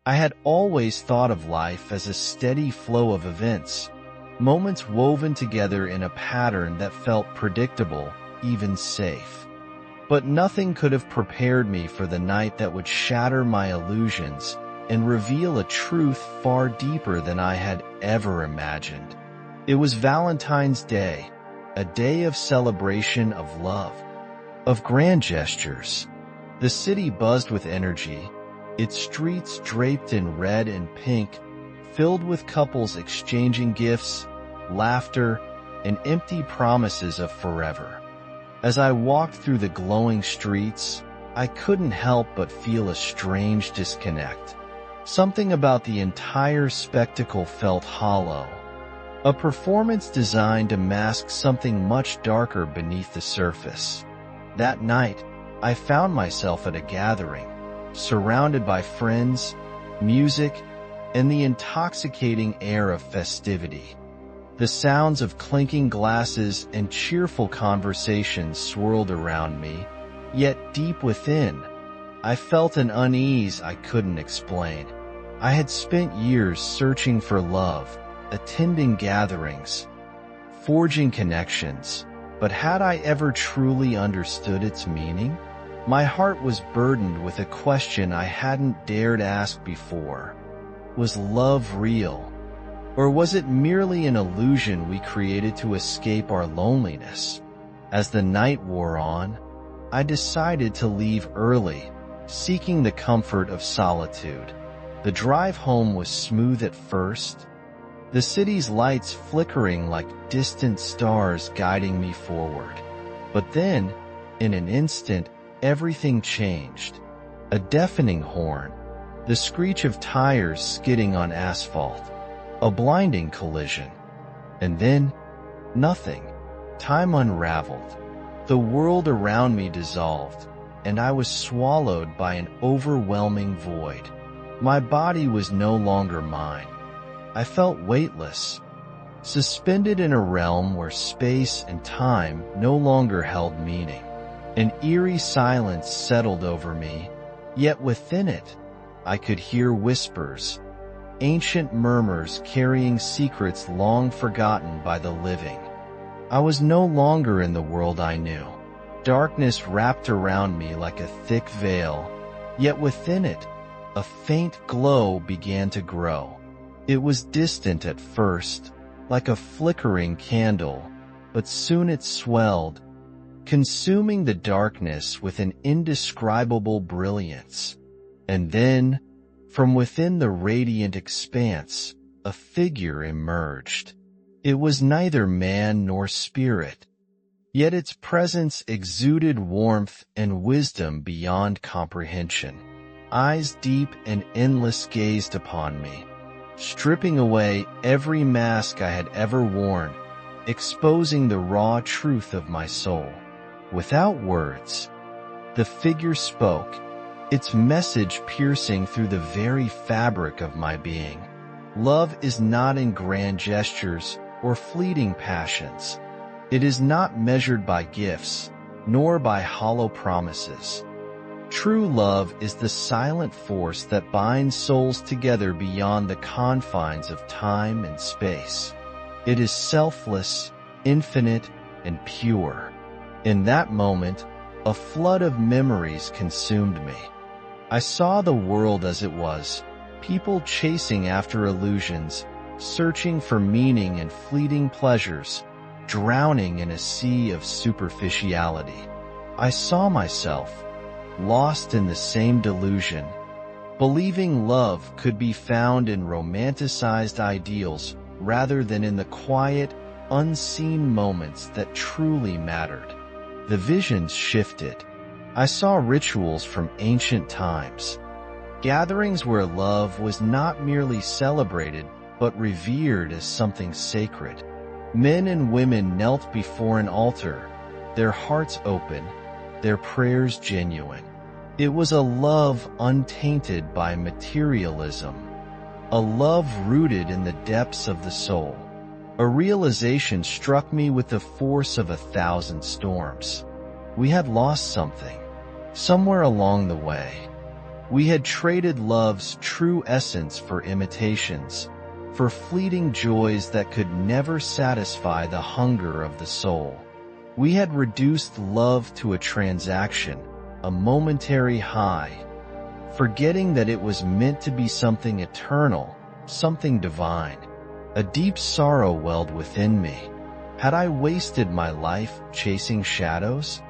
I had always thought of life as a steady flow of events, moments woven together in a pattern that felt predictable, even safe. But nothing could have prepared me for the night that would shatter my illusions and reveal a truth far deeper than I had ever imagined. It was Valentine's Day, a day of celebration of love, of grand gestures. The city buzzed with energy, its streets draped in red and pink, filled with couples exchanging gifts, laughter, and empty promises of forever. As I walked through the glowing streets, I couldn't help but feel a strange disconnect. Something about the entire spectacle felt hollow. A performance designed to mask something much darker beneath the surface. That night, I found myself at a gathering, surrounded by friends, music, and the intoxicating air of festivity. The sounds of clinking glasses and cheerful conversations swirled around me, yet deep within, I felt an unease I couldn't explain. I had spent years searching for love, attending gatherings, forging connections, but had I ever truly understood its meaning? My heart was burdened with a question I hadn't dared ask before. Was love real? Or was it merely an illusion we created to escape our loneliness? As the night wore on, I decided to leave early, seeking the comfort of solitude. The drive home was smooth at first, the city's lights flickering like distant stars guiding me forward. But then, in an instant, everything changed. A deafening horn, the screech of tires skidding on asphalt, a blinding collision. And then, nothing. Time unraveled. The world around me dissolved, and I was swallowed by an overwhelming void. My body was no longer mine. I felt weightless, suspended in a realm where space and time no longer held meaning. An eerie silence settled over me, yet within it, I could hear whispers, ancient murmurs carrying secrets long forgotten by the living. I was no longer in the world I knew. Darkness wrapped around me like a thick veil, yet within it, a faint glow began to grow. It was distant at first, like a flickering candle, but soon it swelled, consuming the darkness with an indescribable brilliance. And then, from within the radiant expanse, a figure emerged. It was neither man nor spirit, yet its presence exuded warmth and wisdom beyond comprehension. Eyes deep and endless gazed upon me, stripping away every mask I had ever worn, exposing the raw truth of my soul. Without words, the figure spoke, its message piercing through the very fabric of my being. Love is not in grand gestures or fleeting passions. It is not measured by gifts, nor by hollow promises. True love is the silent force that binds souls together beyond the confines of time and space. It is selfless, infinite, and pure. In that moment, a flood of memories consumed me. I saw the world as it was, people chasing after illusions, searching for meaning and fleeting pleasures, drowning in a sea of superficiality. I saw myself, lost in the same delusion, believing love could be found in romanticized ideals rather than in the quiet, unseen moments that truly mattered. The visions shifted. I saw rituals from ancient times, gatherings where love was not merely celebrated but revered as something sacred. Men and women knelt before an altar, their hearts open, their prayers genuine. It was a love untainted by materialism, a love rooted in the depths of the soul. A realization struck me with the force of 1,000 storms. We had lost something, somewhere along the way. We had traded love's true essence for imitations, for fleeting joys that could never satisfy the hunger of the soul. We had reduced love to a transaction, a momentary high, forgetting that it was meant to be something eternal, something divine. A deep sorrow welled within me. Had I wasted my life chasing shadows?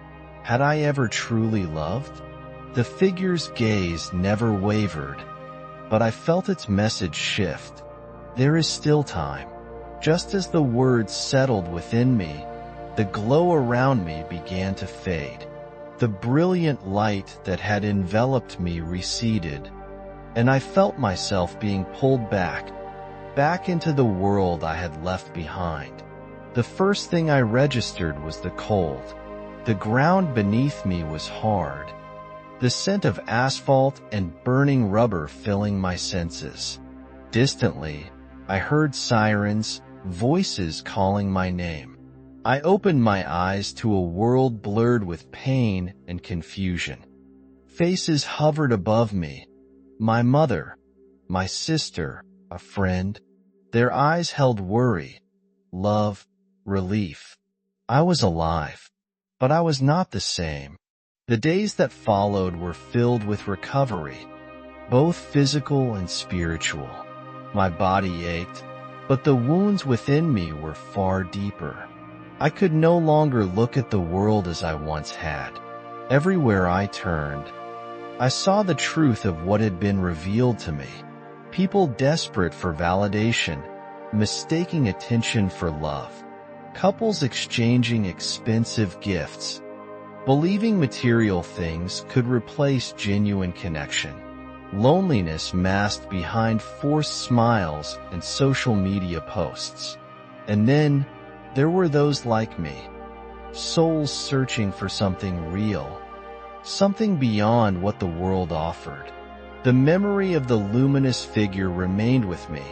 Had I ever truly loved? The figure's gaze never wavered, but I felt its message shift. There is still time. Just as the words settled within me, the glow around me began to fade. The brilliant light that had enveloped me receded, and I felt myself being pulled back into the world I had left behind. The first thing I registered was the cold. The ground beneath me was hard, the scent of asphalt and burning rubber filling my senses. Distantly, I heard sirens, voices calling my name. I opened my eyes to a world blurred with pain and confusion. Faces hovered above me. My mother, my sister, a friend. Their eyes held worry, love, relief. I was alive, but I was not the same. The days that followed were filled with recovery, both physical and spiritual. My body ached, but the wounds within me were far deeper. I could no longer look at the world as I once had. Everywhere I turned, I saw the truth of what had been revealed to me. People desperate for validation, mistaking attention for love. Couples exchanging expensive gifts, believing material things could replace genuine connection. Loneliness masked behind forced smiles and social media posts. And then, there were those like me, souls searching for something real, something beyond what the world offered. The memory of the luminous figure remained with me,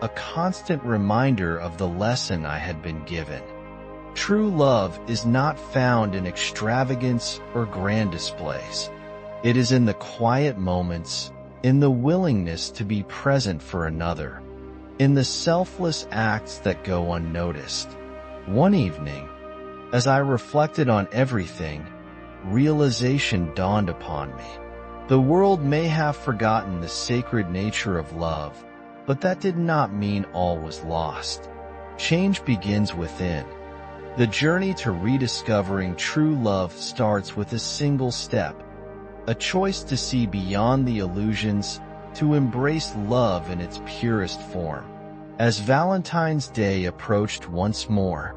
a constant reminder of the lesson I had been given. True love is not found in extravagance or grand displays. It is in the quiet moments, in the willingness to be present for another, in the selfless acts that go unnoticed. One evening, as I reflected on everything, realization dawned upon me. The world may have forgotten the sacred nature of love, but that did not mean all was lost. Change begins within. The journey to rediscovering true love starts with a single step, a choice to see beyond the illusions, to embrace love in its purest form. As Valentine's Day approached once more,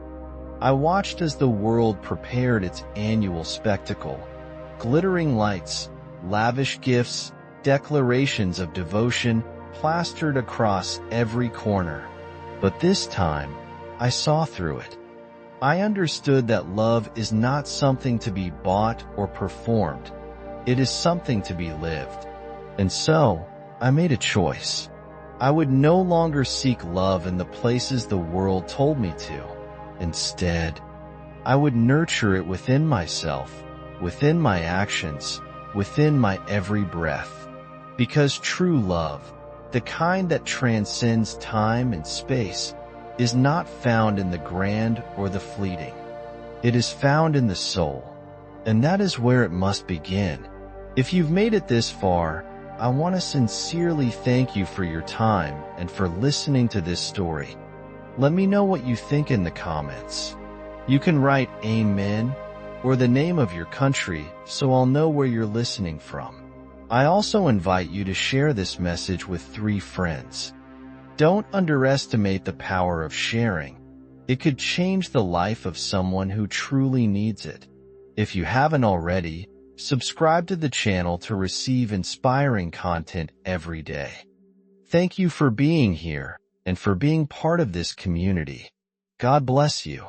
I watched as the world prepared its annual spectacle. Glittering lights, lavish gifts, declarations of devotion plastered across every corner. But this time, I saw through it. I understood that love is not something to be bought or performed. It is something to be lived. And so, I made a choice. I would no longer seek love in the places the world told me to. Instead, I would nurture it within myself, within my actions, within my every breath. Because true love, the kind that transcends time and space, is not found in the grand or the fleeting. It is found in the soul, and that is where it must begin. If you've made it this far, I want to sincerely thank you for your time and for listening to this story. Let me know what you think in the comments. You can write Amen or the name of your country so I'll know where you're listening from. I also invite you to share this message with 3 friends. Don't underestimate the power of sharing. It could change the life of someone who truly needs it. If you haven't already, subscribe to the channel to receive inspiring content every day. Thank you for being here and for being part of this community. God bless you.